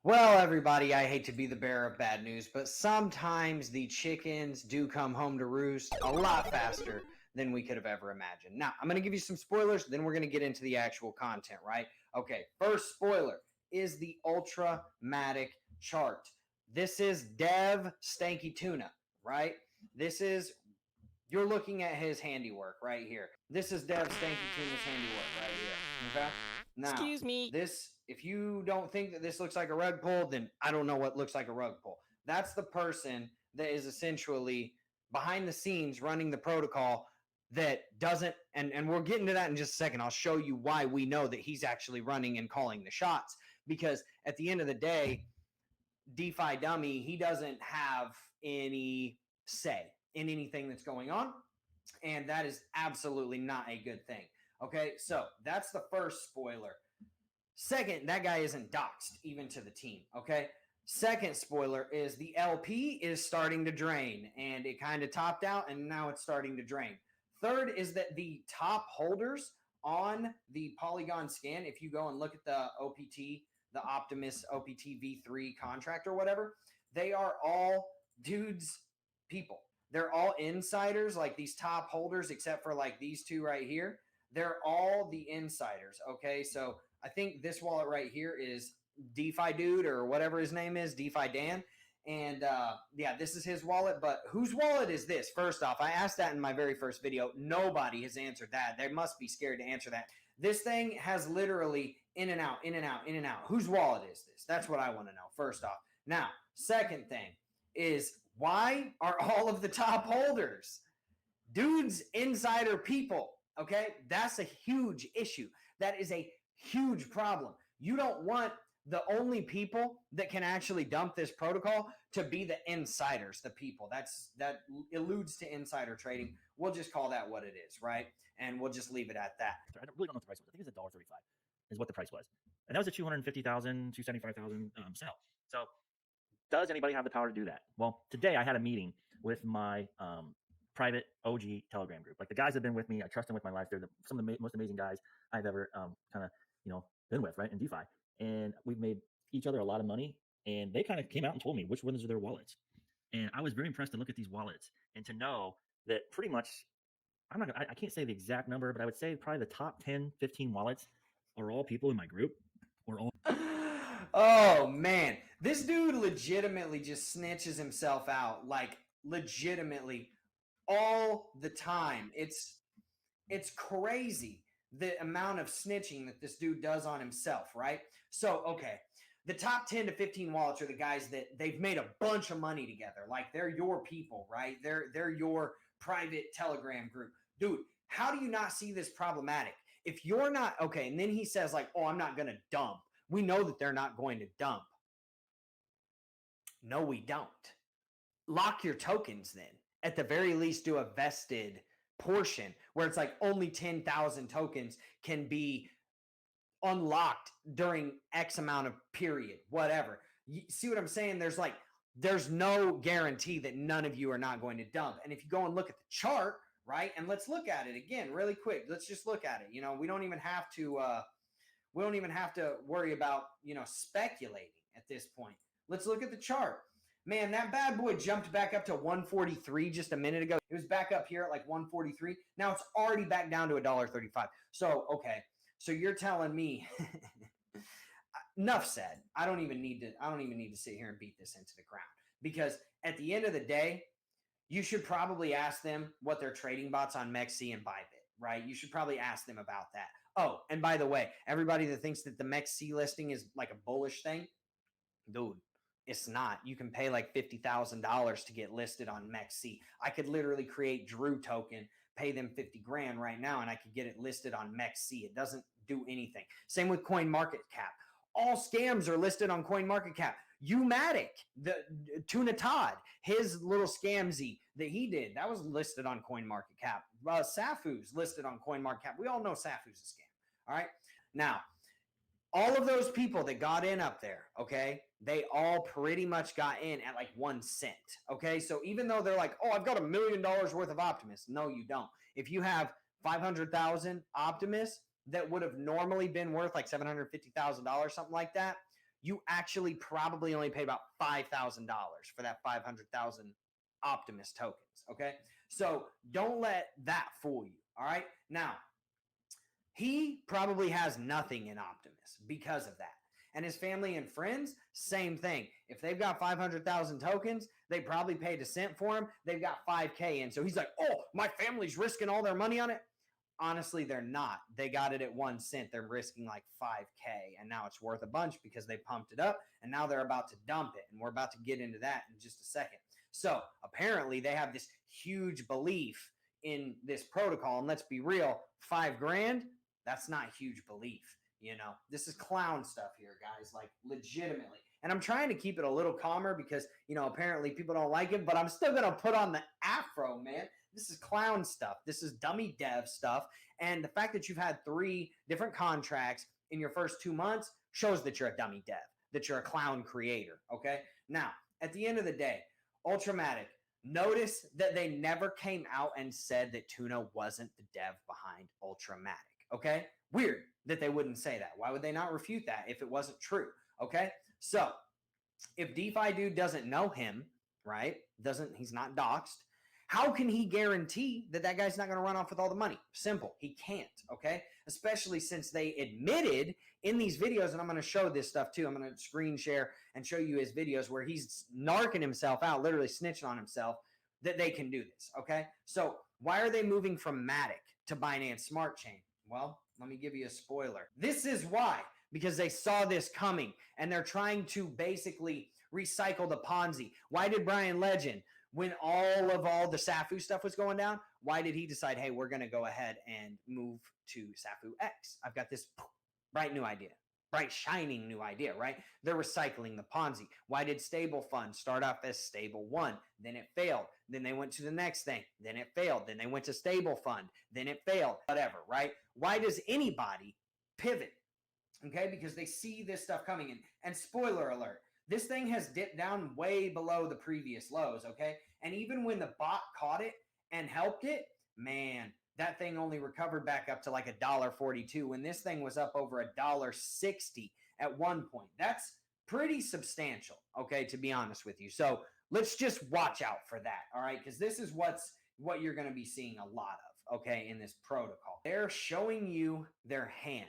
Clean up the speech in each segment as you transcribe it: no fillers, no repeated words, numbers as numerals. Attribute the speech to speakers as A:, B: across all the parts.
A: Well, everybody, I hate to be the bearer of bad news, but sometimes the chickens do come home to roost a lot faster than we could have ever imagined. Now, I'm going to give you some spoilers, then we're going to get into the actual content, right? Okay, first spoiler is the Ultramatic chart. This is Dev Stanky Tuna, right? This is, you're looking at his handiwork right here. This is Dev Stanky Tuna's handiwork right here, okay? Now,
B: Excuse me.
A: this, if you don't think that this looks like a rug pull, then I don't know what looks like a rug pull. That's the person that is essentially behind the scenes running the protocol that doesn't, and we'll get into that in just a second. I'll show you why we know that he's actually running and calling the shots, because at the end of the day, DeFi dummy, he doesn't have any say in anything that's going on, and that is absolutely not a good thing. Okay, so that's the first spoiler. Second, that guy isn't doxxed even to the team. Okay, second spoiler is the LP is starting to drain, and it kind of topped out and now it's starting to drain. Third is that the top holders on the Polygon scan, if you go and look at the OPT, the Optimus OPT3 contract or whatever, they are all dudes, people. They're all insiders, like these top holders, except for like these two right here. They're all the insiders. Okay, so I think this wallet right here is DeFi Dude or whatever his name is, DeFi Dan. And yeah, this is his wallet. But whose wallet is this? First off, I asked that in my very first video. Nobody has answered that. They must be scared to answer that. This thing has literally in and out, in and out, in and out. Whose wallet is this? That's what I want to know, first off. Now, second thing is, why are all of the top holders dudes, insider people? Okay, that's a huge issue. That is a huge problem. You don't want the only people that can actually dump this protocol to be the insiders, the people. That alludes to insider trading. We'll just call that what it is, right? And we'll just leave it at that.
B: I really don't know what the price was. I think it was $1.35 is what the price was. And that was a 250,000, 275,000 sell. So does anybody have the power to do that? Well, today I had a meeting with my private OG Telegram group. Like the guys have been with me. I trust them with my life. They're some of the most amazing guys I've ever kind of, been with, right, in DeFi. And we've made each other a lot of money. And they kind of came out and told me which ones are their wallets. And I was very impressed to look at these wallets and to know that pretty much, I can't say the exact number, but I would say probably the top 10, 15 wallets are all people in my group or all.
A: Oh man, this dude legitimately just snitches himself out, like legitimately all the time. It's crazy the amount of snitching that this dude does on himself, right? So, okay, the top 10 to 15 wallets are the guys that they've made a bunch of money together. Like they're your people, right? They're your private Telegram group. Dude, how do you not see this problematic? If you're not, okay, and then he says like, oh, I'm not going to dump. We know that they're not going to dump. No, we don't. Lock your tokens then. At the very least, do a vested portion where it's like only 10,000 tokens can be unlocked during X amount of period, whatever. You see what I'm saying? There's no guarantee that none of you are not going to dump. And if you go and look at the chart, right? And let's look at it again really quick. Let's just look at it. We don't even have to worry about, speculating at this point. Let's look at the chart. Man, that bad boy jumped back up to 143 just a minute ago. It was back up here at like 143. Now it's already back down to $1.35. So, okay. So you're telling me enough said. I don't even need to sit here and beat this into the ground, because at the end of the day, you should probably ask them what their trading bots on MEXC and Bybit, right? You should probably ask them about that. Oh, and by the way, everybody that thinks that the MEXC listing is like a bullish thing, dude, it's not. You can pay like $50,000 to get listed on MEXC. I could literally create Drew token, pay them 50 grand right now, and I could get it listed on MEXC. It doesn't do anything. Same with CoinMarketCap. All scams are listed on CoinMarketCap. Umatic, the Tuna Todd, his little scamzy that he did, that was listed on CoinMarketCap. Safu's listed on CoinMarketCap. We all know Safu's a scam. All right. Now, all of those people that got in up there, okay, they all pretty much got in at like 1 cent. Okay. So even though they're like, oh, I've got $1 million worth of Optimus. No, you don't. If you have 500,000 Optimus that would have normally been worth like $750,000, something like that, you actually probably only paid about $5,000 for that 500,000 Optimus tokens. Okay. So don't let that fool you. All right. Now, he probably has nothing in Optimus because of that. And his family and friends, same thing. If they've got 500,000 tokens, they probably paid a cent for him. They've got 5K in. So he's like, oh, my family's risking all their money on it. Honestly, they're not. They got it at 1 cent. They're risking like 5K. And now it's worth a bunch because they pumped it up. And now they're about to dump it. And we're about to get into that in just a second. So apparently they have this huge belief in this protocol. And let's be real, $5,000, that's not huge belief. You know, this is clown stuff here, guys, like legitimately. And I'm trying to keep it a little calmer because, you know, apparently people don't like it, but I'm still going to put on the afro, man. This is clown stuff. This is dummy dev stuff. And the fact that you've had 3 different contracts in your first 2 months shows that you're a dummy dev, that you're a clown creator. Okay. Now, at the end of the day, Ultramatic, notice that they never came out and said that Tuna wasn't the dev behind Ultramatic. Okay. Weird that they wouldn't say that. Why would they not refute that if it wasn't true? Okay. So if DeFi dude doesn't know him, right? He's not doxxed. How can he guarantee that that guy's not going to run off with all the money? Simple. He can't. Okay. Especially since they admitted in these videos, and I'm going to show this stuff too. I'm going to screen share and show you his videos where he's narking himself out, literally snitching on himself, that they can do this. Okay. So why are they moving from Matic to Binance Smart Chain? Well, let me give you a spoiler. This is why, because they saw this coming and they're trying to basically recycle the Ponzi. Why did Brian Legend, when all the Safu stuff was going down, why did he decide, hey, we're going to go ahead and move to Safu X? I've got this bright new idea. Bright, shining new idea, right? They're recycling the Ponzi. Why did Stable Fund start off as Stable One? Then it failed. Then they went to the next thing. Then it failed. Then they went to Stable Fund. Then it failed. Whatever, right? Why does anybody pivot? Okay, because they see this stuff coming in. And spoiler alert, this thing has dipped down way below the previous lows, okay? And even when the bot caught it and helped it, man, that thing only recovered back up to like $1.42 when this thing was up over $1.60 at one point. That's pretty substantial, okay, to be honest with you. So let's just watch out for that, all right? Because this is what you're going to be seeing a lot of, okay, in this protocol. They're showing you their hand.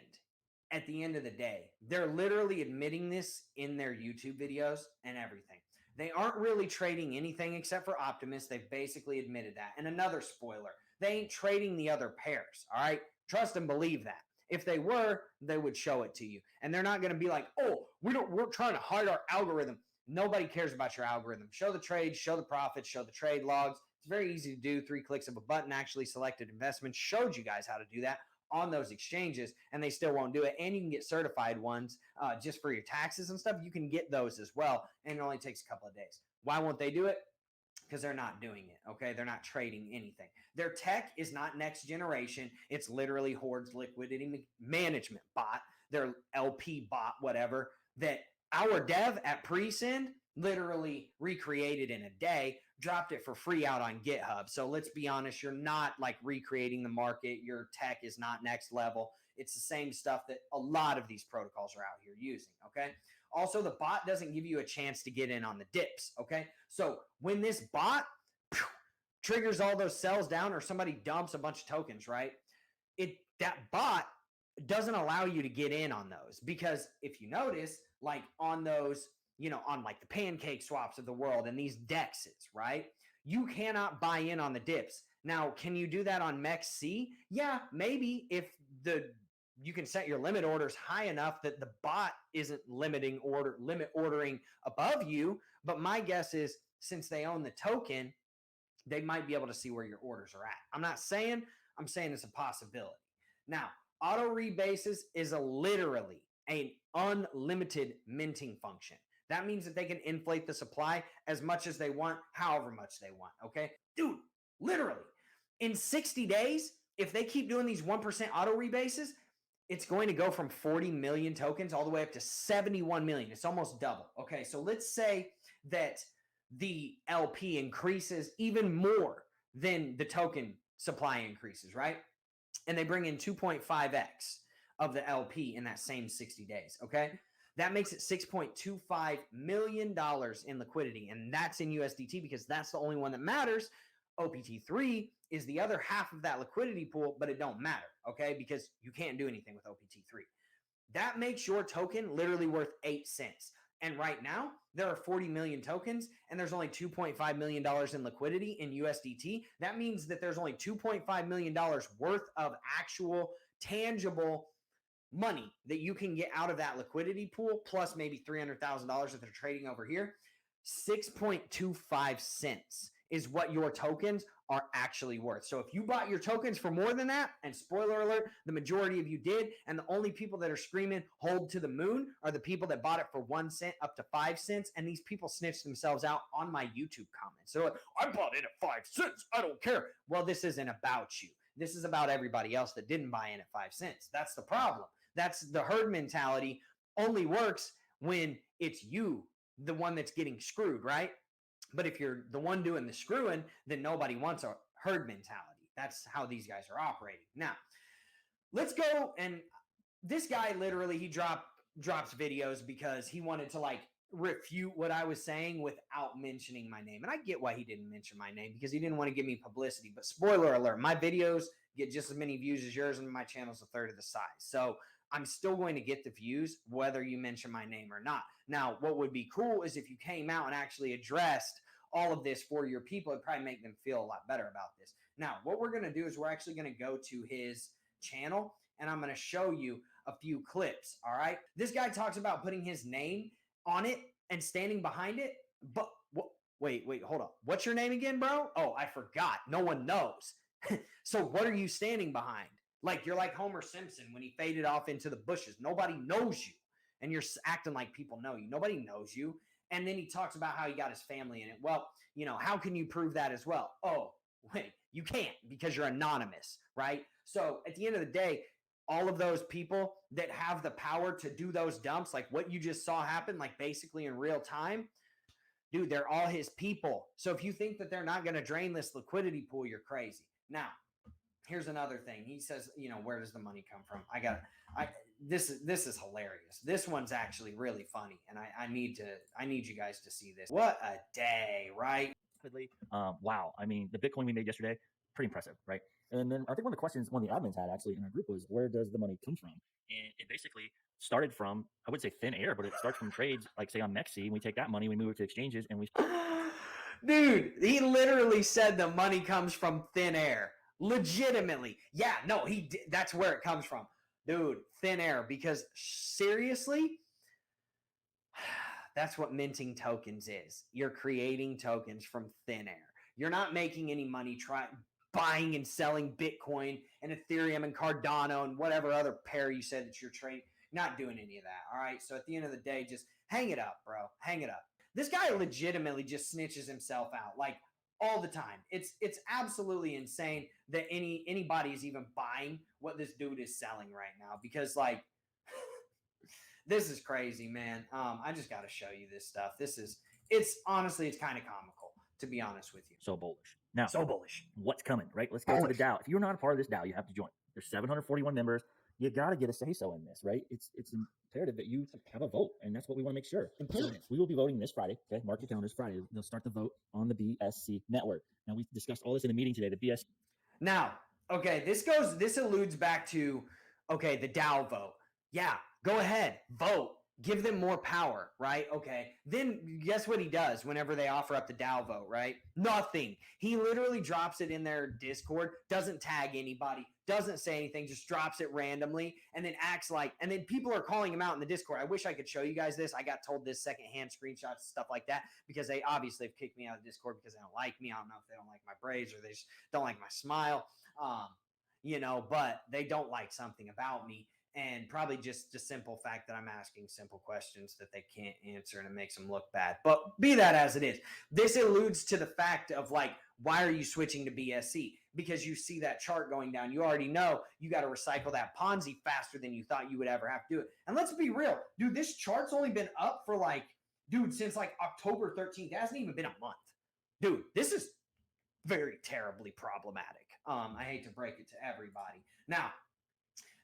A: At the end of the day, they're literally admitting this in their YouTube videos and everything. They aren't really trading anything except for Optimus. They've basically admitted that. And another spoiler, they ain't trading the other pairs, all right? Trust and believe that. If they were, they would show it to you. And they're not going to be like, oh, we're trying to hide our algorithm. Nobody cares about your algorithm. Show the trades, show the profits, show the trade logs. It's very easy to do. 3 clicks of a button, actually selected investments. Showed you guys how to do that on those exchanges, and they still won't do it. And you can get certified ones just for your taxes and stuff. You can get those as well, and it only takes a couple of days. Why won't they do it? Because they're not doing it, okay? They're not trading anything. Their tech is not next generation. It's literally Horde's liquidity management bot, their LP bot, whatever, that our dev at pre-send literally recreated in a day, dropped it for free out on GitHub. So let's be honest, you're not like recreating the market. Your tech is not next level. It's the same stuff that a lot of these protocols are out here using, okay? Also, the bot doesn't give you a chance to get in on the dips, okay? So when this bot triggers all those sells down or somebody dumps a bunch of tokens, right? That bot doesn't allow you to get in on those because if you notice, like on those, you know, on like the pancake swaps of the world and these dexes, right? You cannot buy in on the dips. Now, can you do that on MEXC? Yeah, maybe if you can set your limit orders high enough that the bot isn't limit ordering above you. But my guess is since they own the token, they might be able to see where your orders are at. I'm saying it's a possibility. Now, auto rebases is literally an unlimited minting function. That means that they can inflate the supply as much as they want, however much they want, okay? Dude, literally, in 60 days, if they keep doing these 1% auto rebases, it's going to go from 40 million tokens all the way up to 71 million. It's almost double, okay? So let's say that the LP increases even more than the token supply increases, right? And they bring in 2.5x of the LP in that same 60 days, okay? That makes it $6.25 million in liquidity. And that's in USDT because that's the only one that matters. OPT3 is the other half of that liquidity pool, but it don't matter, okay? Because you can't do anything with OPT3. That makes your token literally worth 8 cents. And right now, there are 40 million tokens, and there's only $2.5 million in liquidity in USDT. That means that there's only $2.5 million worth of actual tangible money that you can get out of that liquidity pool, plus maybe $300,000 that they're trading over here. 6.25 cents is what your tokens are actually worth. So if you bought your tokens for more than that, and spoiler alert, the majority of you did, and the only people that are screaming hold to the moon are the people that bought it for 1 cent up to 5 cents, and these people snitch themselves out on my YouTube comments. So like, I bought it at 5 cents, I don't care. Well, this isn't about you. This is about everybody else that didn't buy in at 5 cents. That's the problem. That's the herd mentality. Only works when it's you, the one that's getting screwed, right? But if you're the one doing the screwing, then nobody wants a herd mentality. That's how these guys are operating. Now, let's go. And this guy literally, he drops videos because he wanted to like refute what I was saying without mentioning my name. And I get why he didn't mention my name, because he didn't want to give me publicity. But spoiler alert, my videos get just as many views as yours, and my channel's a third of the size. So I'm still going to get the views whether you mention my name or not. Now, what would be cool is if you came out and actually addressed all of this for your people. It'd probably make them feel a lot better about this. Now, what we're going to do is we're actually going to go to his channel, and I'm going to show you a few clips, all right? This guy talks about putting his name on it and standing behind it, but wait, hold on. What's your name again, bro? Oh, I forgot. No one knows. So what are you standing behind? Like, you're like Homer Simpson when he faded off into the bushes. Nobody knows you, and you're acting like people know you. Nobody knows you. And then he talks about how he got his family in it. Well, you know, how can you prove that as well? Oh, wait, you can't, because you're anonymous, right? So at the end of the day, all of those people that have the power to do those dumps, like what you just saw happen, like basically in real time, dude, they're all his people. So if you think that they're not going to drain this liquidity pool, you're crazy. Now, here's another thing. He says, you know, where does the money come from? This is hilarious. This one's actually really funny, and I need you guys to see this. What a day, right?
B: Wow. I mean, the Bitcoin we made yesterday, pretty impressive, right? And then I think one of the questions one of the admins had actually in our group was, where does the money come from? And it basically started from, I would say thin air, but it starts from trades, like say on Mexi, and we take that money, we move it to exchanges, and we...
A: Dude, he literally said the money comes from thin air. Legitimately. Yeah, no, that's where it comes from. Dude, thin air, because seriously, that's what minting tokens is. You're creating tokens from thin air. You're not making any money buying and selling Bitcoin and Ethereum and Cardano and whatever other pair you said that you're trading. Not doing any of that, all right? So at the end of the day, just hang it up, bro. Hang it up. This guy legitimately just snitches himself out, like, all the time. It's absolutely insane that anybody is even buying what this dude is selling right now, because like this is crazy, man. I just got to show you this stuff. It's honestly, it's kind of comical, to be honest with you.
B: So bullish. Now,
A: so bullish.
B: What's coming, right? Let's go to the DAO. If you're not a part of this DAO, you have to join. There's 741 members. You got to get a say-so in this, right? It's imperative that you have a vote, and that's what we want to make sure. So we will be voting this Friday. Okay, mark your calendars. Friday, they'll start the vote on the BSC network. Now, we discussed all this in a meeting today. The BSC.
A: Now, okay, this alludes back to, okay, the DAO vote. Yeah, go ahead, vote. Give them more power, right? Okay. Then guess what he does whenever they offer up the DAO vote, right? Nothing. He literally drops it in their Discord, doesn't tag anybody, doesn't say anything, just drops it randomly, and then acts like, and then people are calling him out in the Discord. I wish I could show you guys this. I got told this secondhand screenshots, stuff like that, because they obviously have kicked me out of Discord because they don't like me. I don't know if they don't like my braids or they just don't like my smile, you know, but they don't like something about me. And probably just the simple fact that I'm asking simple questions that they can't answer, and it makes them look bad. But be that as it is, this alludes to the fact of like, why are you switching to BSC? Because you see that chart going down. You already know you got to recycle that Ponzi faster than you thought you would ever have to do it. And let's be real, dude, this chart's only been up for like, dude, since like October 13th. It hasn't even been a month. Dude, this is very terribly problematic. I hate to break it to everybody. Now,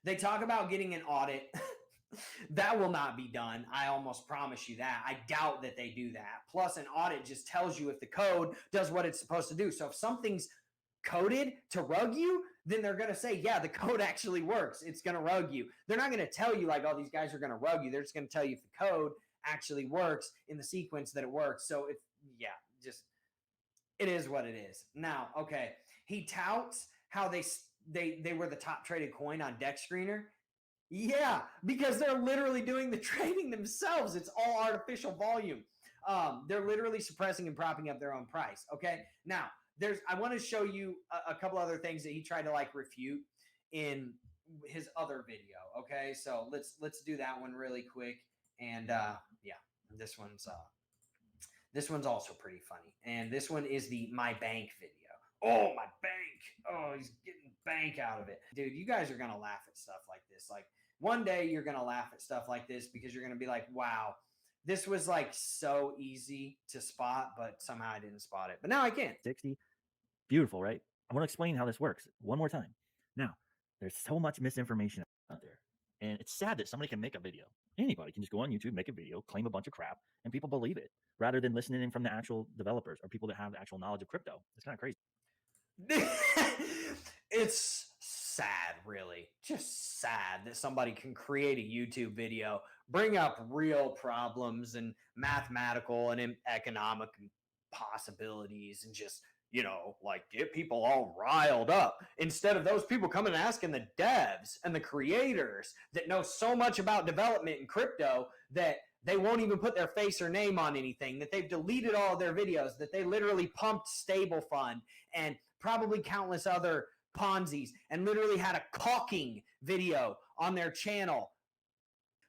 A: they talk about getting an audit. That will not be done. I almost promise you that. I doubt that they do that. Plus, an audit just tells you if the code does what it's supposed to do. So if something's coded to rug you, then they're going to say, yeah, the code actually works. It's going to rug you. They're not going to tell you like, oh, these guys are going to rug you. They're just going to tell you if the code actually works in the sequence that it works. So if, yeah, just, it is what it is. Now, okay, he touts how they were the top traded coin on Deck Screener. Yeah, because they're literally doing the trading themselves. It's all artificial volume. They're literally suppressing and propping up their own price. Okay, now I want to show you a couple other things that he tried to like refute in his other video. Okay, so let's do that one really quick. And yeah, this one's also pretty funny. And this one is the My Bank video. Oh, my bank. Oh, he's getting bank out of it. Dude, you guys are going to laugh at stuff like this. Like, one day you're going to laugh at stuff like this because you're going to be like, wow, this was like so easy to spot, but somehow I didn't spot it. But now I can.
B: 60. Beautiful, right? I want to explain how this works one more time. Now, there's so much misinformation out there. And it's sad that somebody can make a video. Anybody can just go on YouTube, make a video, claim a bunch of crap, and people believe it rather than listening in from the actual developers or people that have the actual knowledge of crypto. It's kind of crazy.
A: It's sad, really. Just sad that somebody can create a YouTube video, bring up real problems and mathematical and economic possibilities, and just, like get people all riled up instead of those people coming and asking the devs and the creators that know so much about development in crypto that they won't even put their face or name on anything, that they've deleted all of their videos, that they literally pumped Stable Fund and probably countless other Ponzi's and literally had a caulking video on their channel,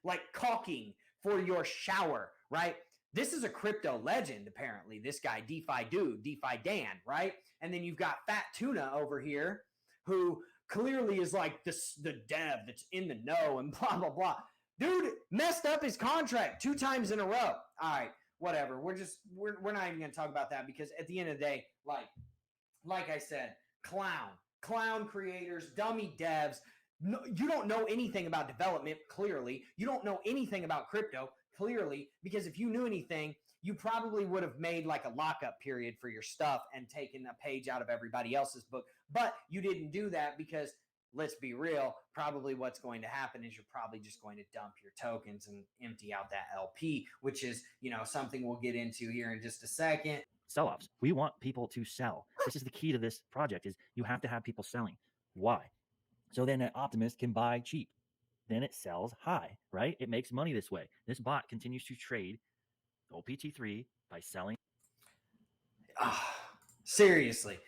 A: like caulking for your shower, right? This is a crypto legend, apparently. This guy, DeFi Dude, DeFi Dan, right? And then you've got Fat Tuna over here, who clearly is like the dev that's in the know and blah, blah, blah. Dude messed up his contract 2 times in a row. All right, whatever. We're not even going to talk about that because at the end of the day, like I said, clown creators, dummy devs. No, you don't know anything about development, clearly. You don't know anything about crypto, clearly, because if you knew anything, you probably would have made like a lockup period for your stuff and taken a page out of everybody else's book. But you didn't do that because, let's be real, probably what's going to happen is you're probably just going to dump your tokens and empty out that LP, which is, something we'll get into here in just a second.
B: Sell-offs. We want people to sell. This is the key to this project, is you have to have people selling. Why? So then an Optimus can buy cheap. Then it sells high, right? It makes money this way. This bot continues to trade OPT3 by selling.
A: Seriously.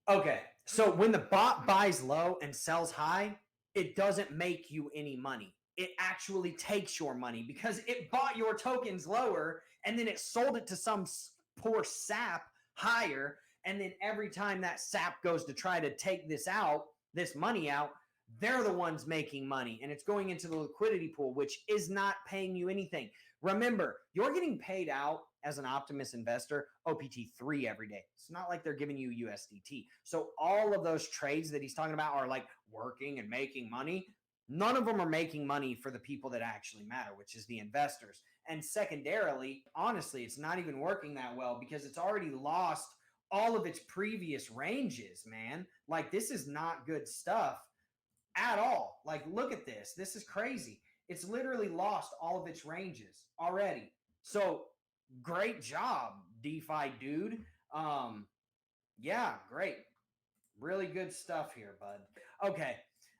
A: Okay, so when the bot buys low and sells high, it doesn't make you any money. It actually takes your money because it bought your tokens lower and then it sold it to some poor sap higher. And then every time that sap goes to try to take this money out, they're the ones making money. And it's going into the liquidity pool, which is not paying you anything. Remember, you're getting paid out as an Optimus investor, OPT3 every day. It's not like they're giving you USDT. So all of those trades that he's talking about are like working and making money. None of them are making money for the people that actually matter, which is the investors. And secondarily, honestly, it's not even working that well because it's already lost all of its previous ranges, man. Like, this is not good stuff at all. Like, look at this. This is crazy. It's literally lost all of its ranges already. So great job, DeFi Dude. Yeah, great. Really good stuff here, bud. Okay,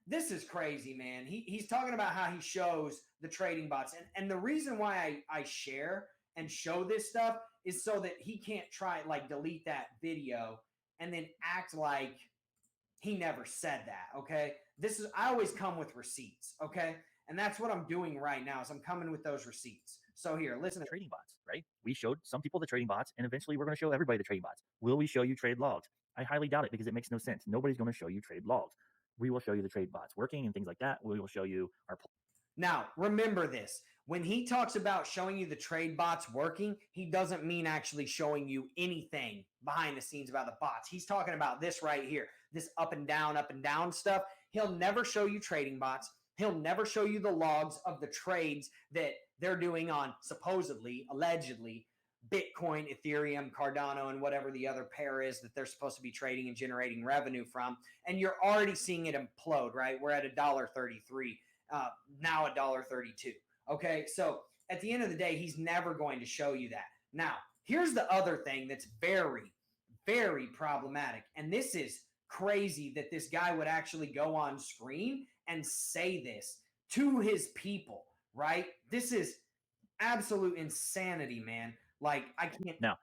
A: this is crazy, man. He's talking about how he shows the trading bots. And the reason why I share and show this stuff is so that he can't try, like, delete that video and then act like he never said that, okay? I always come with receipts, okay? And that's what I'm doing right now is I'm coming with those receipts. So here, listen to
B: trading bots, right? We showed some people the trading bots, and eventually we're going to show everybody the trading bots. Will we show you trade logs? I highly doubt it because it makes no sense. Nobody's going to show you trade logs. We will show you the trade bots working and things like that. We will show you our.
A: Now, remember this. When he talks about showing you the trade bots working, he doesn't mean actually showing you anything behind the scenes about the bots. He's talking about this right here, this up and down stuff. He'll never show you trading bots. He'll never show you the logs of the trades that they're doing on supposedly, allegedly, Bitcoin, Ethereum, Cardano, and whatever the other pair is that they're supposed to be trading and generating revenue from. And you're already seeing it implode, right? We're at $1.33, now $1.32. Okay, so at the end of the day, he's never going to show you that. Now, here's the other thing that's very, very problematic. And this is crazy that this guy would actually go on screen and say this to his people, right? This is absolute insanity, man. Like, I can't.
B: Now,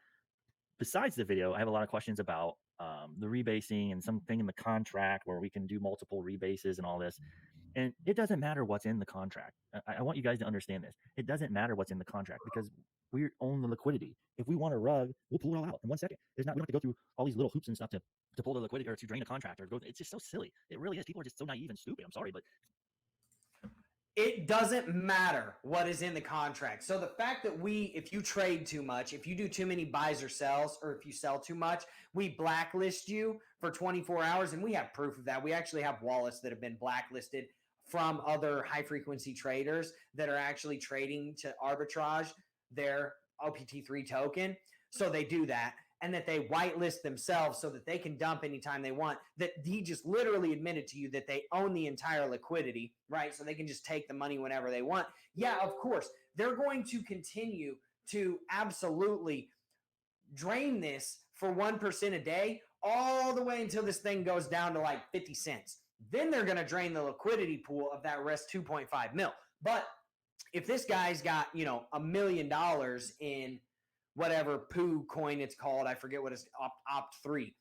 B: besides the video, I have a lot of questions about the rebasing and something in the contract where we can do multiple rebases and all this. And it doesn't matter what's in the contract. I want you guys to understand this. It doesn't matter what's in the contract because we own the liquidity. If we want a rug, we'll pull it all out in 1 second. We don't have to go through all these little hoops and stuff to pull the liquidity or to drain a contract or go. It's just so silly. It really is. People are just so naive and stupid. I'm sorry, but
A: it doesn't matter what is in the contract. So the fact that if you trade too much, if you do too many buys or sells, or if you sell too much, we blacklist you for 24 hours. And we have proof of that. We actually have wallets that have been blacklisted from other high frequency traders that are actually trading to arbitrage their OPT3 token. So they do that. And that they whitelist themselves so that they can dump anytime they want. That he just literally admitted to you that they own the entire liquidity, right? So they can just take the money whenever they want. Yeah, of course, they're going to continue to absolutely drain this for 1% a day all the way until this thing goes down to like 50 cents. Then they're going to drain the liquidity pool of that rest 2.5 mil. But if this guy's got, $1 million in whatever poo coin it's called, I forget what it's, Opt3.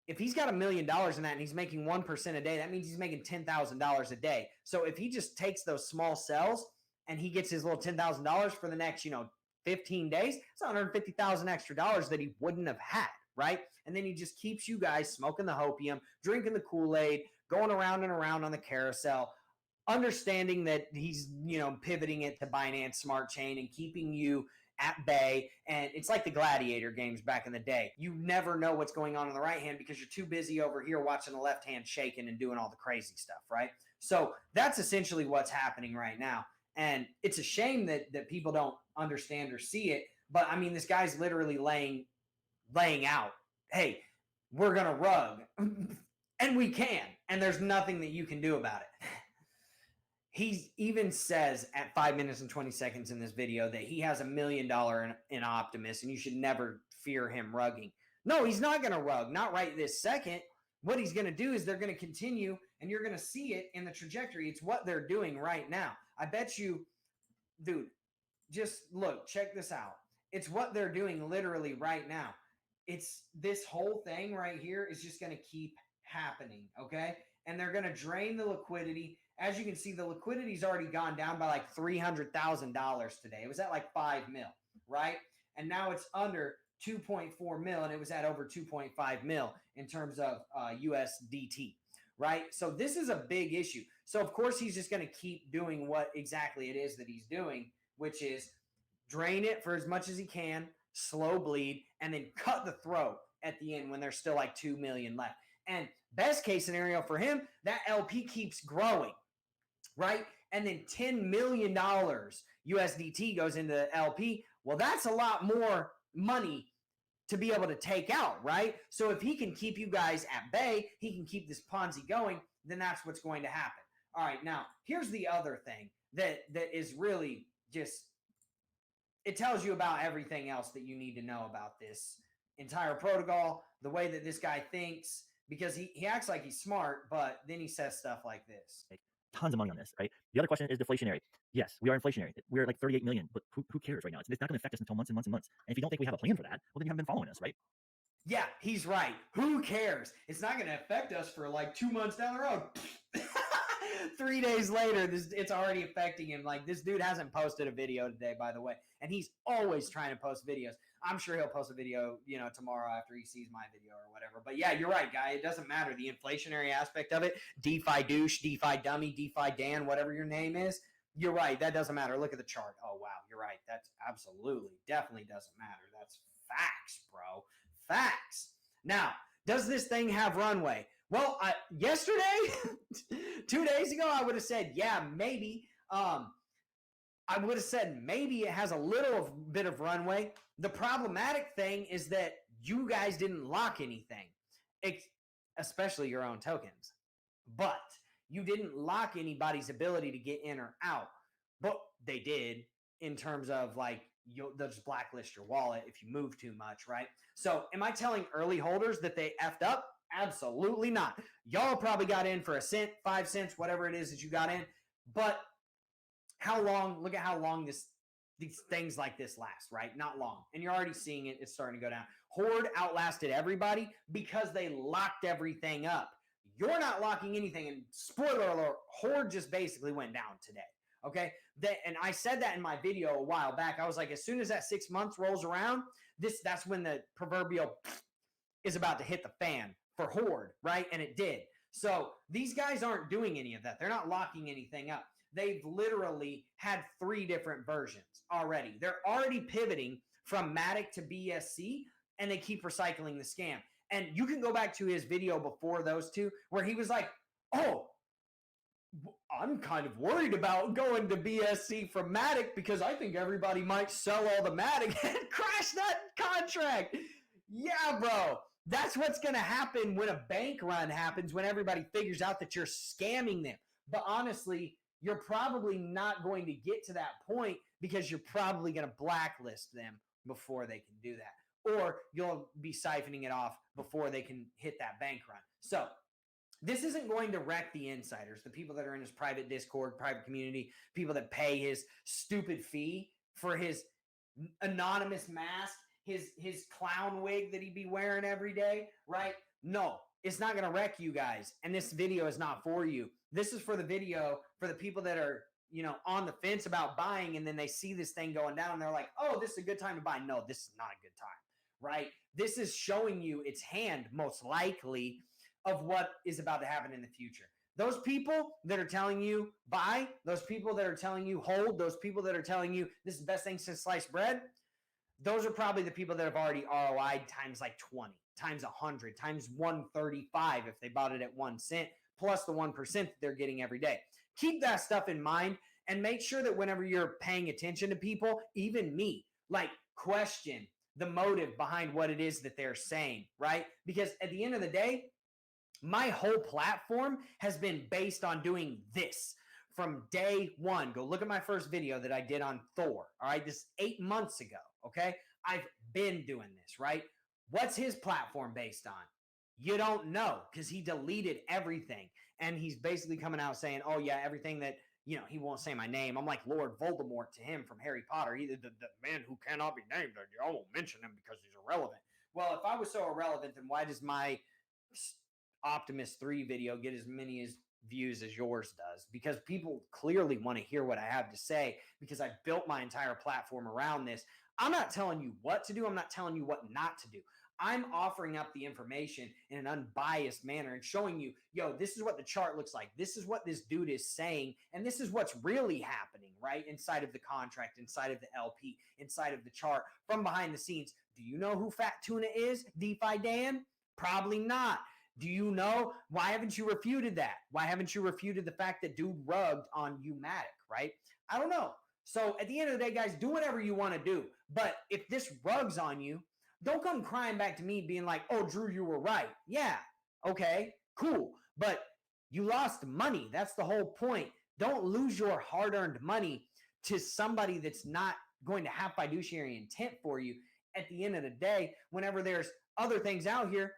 A: If he's got $1 million in that and he's making 1% a day, that means he's making $10,000 a day. So if he just takes those small sells and he gets his little $10,000 for the next, 15 days, it's $150,000 extra dollars that he wouldn't have had, right? And then he just keeps you guys smoking the hopium, drinking the Kool-Aid, going around and around on the carousel, understanding that he's, pivoting it to Binance Smart Chain and keeping you at bay. And it's like the gladiator games back in the day. You never know what's going on the right hand because you're too busy over here watching the left hand shaking and doing all the crazy stuff, right? So that's essentially what's happening right now. And it's a shame that people don't understand or see it. But I mean, this guy's literally laying out, hey, we're going to rug. And we can. And there's nothing that you can do about it. He even says at 5 minutes and 20 seconds in this video that he has $1 million in Optimus and you should never fear him rugging. No, he's not going to rug. Not right this second. What he's going to do is they're going to continue and you're going to see it in the trajectory. It's what they're doing right now. I bet you, dude, just look, check this out. It's what they're doing literally right now. It's this whole thing right here is just going to keep happening, okay? And they're going to drain the liquidity. As you can see, the liquidity's already gone down by like $300,000 today. It was at like 5 mil, right? And now it's under 2.4 mil, and it was at over 2.5 mil in terms of USDT, right? So this is a big issue. So of course he's just going to keep doing what exactly it is that he's doing, which is drain it for as much as he can, slow bleed, and then cut the throat at the end when there's still like 2 million left. And best case scenario for him, that LP keeps growing, right? And then $10 million USDT goes into the LP. Well, that's a lot more money to be able to take out, right? So if he can keep you guys at bay, he can keep this Ponzi going, then that's what's going to happen. All right, now, here's the other thing that is really just, it tells you about everything else that you need to know about this entire protocol, the way that this guy thinks, because he acts like he's smart, but then he says stuff like this.
B: Tons of money on this, right? The other question is deflationary. Yes, we are inflationary. We're at like 38 million, but who cares right now? It's not going to affect us until months and months and months. And if you don't think we have a plan for that, well, then you haven't been following us, right?
A: Yeah, he's right. Who cares? It's not going to affect us for like 2 months down the road. 3 days later, it's already affecting him. Like, this dude hasn't posted a video today, by the way. And he's always trying to post videos. I'm sure he'll post a video, tomorrow after he sees my video or whatever. But yeah, you're right, guy. It doesn't matter. The inflationary aspect of it, DeFi douche, DeFi dummy, DeFi Dan, whatever your name is, you're right. That doesn't matter. Look at the chart. Oh, wow. You're right. That's absolutely, definitely doesn't matter. That's facts, bro. Facts. Now, does this thing have runway? Well, yesterday, 2 days ago, I would have said, yeah, maybe. I would have said maybe it has a little bit of runway. The problematic thing is that you guys didn't lock anything, especially your own tokens. But you didn't lock anybody's ability to get in or out. But they did in terms of like, they'll just blacklist your wallet if you move too much, right? So am I telling early holders that they effed up? Absolutely not. Y'all probably got in for a cent, 5 cents, whatever it is that you got in. But how long, look at how long these things like this last, right? Not long. And you're already seeing it. It's starting to go down. Horde outlasted everybody because they locked everything up. You're not locking anything. And spoiler alert, Horde just basically went down today. Okay. And I said that in my video a while back. I was like, as soon as that 6 months rolls around, that's when the proverbial is about to hit the fan for Horde, right? And it did. So these guys aren't doing any of that. They're not locking anything up. They've literally had 3 different versions already. They're already pivoting from Matic to BSC, and they keep recycling the scam. And you can go back to his video before those two where he was like, oh, I'm kind of worried about going to BSC from Matic because I think everybody might sell all the Matic and crash that contract. Yeah, bro. That's what's going to happen when a bank run happens, when everybody figures out that you're scamming them. But honestly, you're probably not going to get to that point because you're probably going to blacklist them before they can do that. Or you'll be siphoning it off before they can hit that bank run. So this isn't going to wreck the insiders, the people that are in his private Discord, private community, people that pay his stupid fee for his anonymous mask, his clown wig that he'd be wearing every day, right? No, it's not going to wreck you guys. And this video is not for you. This is for the video for the people that are, on the fence about buying, and then they see this thing going down and they're like, oh, this is a good time to buy. No, this is not a good time, right? This is showing you its hand, most likely, of what is about to happen in the future. Those people that are telling you buy, those people that are telling you hold, those people that are telling you this is the best thing since sliced bread, those are probably the people that have already ROI'd times like 20, times 100, times 135 if they bought it at 1 cent, plus the 1% that they're getting every day. Keep that stuff in mind and make sure that whenever you're paying attention to people, even me, like question the motive behind what it is that they're saying, right? Because at the end of the day, my whole platform has been based on doing this from day one. Go look at my first video that I did on Thor. All right. This is 8 months ago. Okay. I've been doing this, right? What's his platform based on? You don't know because he deleted everything. And he's basically coming out saying, oh, yeah, everything that, he won't say my name. I'm like Lord Voldemort to him from Harry Potter. Either the man who cannot be named, I won't mention him because he's irrelevant. Well, if I was so irrelevant, then why does my Optimus 3 video get as many views as yours does? Because people clearly want to hear what I have to say because I built my entire platform around this. I'm not telling you what to do. I'm not telling you what not to do. I'm offering up the information in an unbiased manner and showing you, this is what the chart looks like. This is what this dude is saying. And this is what's really happening, right? Inside of the contract, inside of the LP, inside of the chart, from behind the scenes. Do you know who Fat Tuna is? DeFi Dan? Probably not. Do you know? Why haven't you refuted that? Why haven't you refuted the fact that dude rugged on Umatic, right? I don't know. So at the end of the day, guys, do whatever you want to do. But if this rugs on you, don't come crying back to me being like, oh, Drew, you were right. Yeah, okay, cool. But you lost money. That's the whole point. Don't lose your hard-earned money to somebody that's not going to have fiduciary intent for you. At the end of the day, whenever there's other things out here,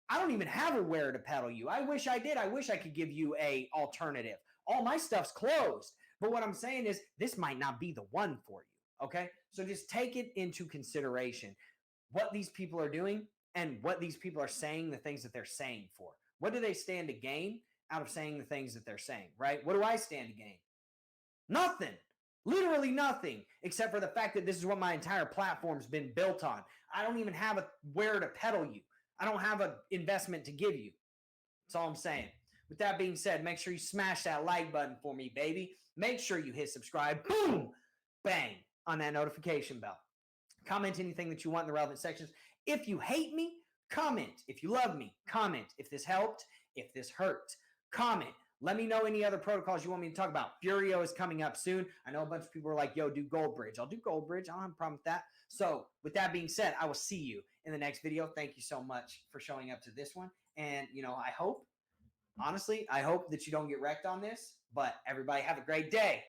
A: I don't even have a where to peddle you. I wish I did. I wish I could give you a alternative. All my stuff's closed. But what I'm saying is this might not be the one for you, okay? So just take it into consideration, what these people are doing and what these people are saying, the things that they're saying for. What do they stand to gain out of saying the things that they're saying, right? What do I stand to gain? Nothing. Literally nothing, except for the fact that this is what my entire platform's been built on. I don't even have a where to peddle you. I don't have an investment to give you. That's all I'm saying. With that being said, make sure you smash that like button for me, baby. Make sure you hit subscribe. Boom! Bang! On that notification bell. Comment anything that you want in the relevant sections. If you hate me, comment. If you love me, comment. If this helped, if this hurts. Comment. Let me know any other protocols you want me to talk about. Furio is coming up soon. I know a bunch of people are like, yo, do Goldbridge. I'll do Goldbridge. I don't have a problem with that. So with that being said, I will see you in the next video. Thank you so much for showing up to this one. And, I hope, honestly, I hope that you don't get wrecked on this. But everybody have a great day.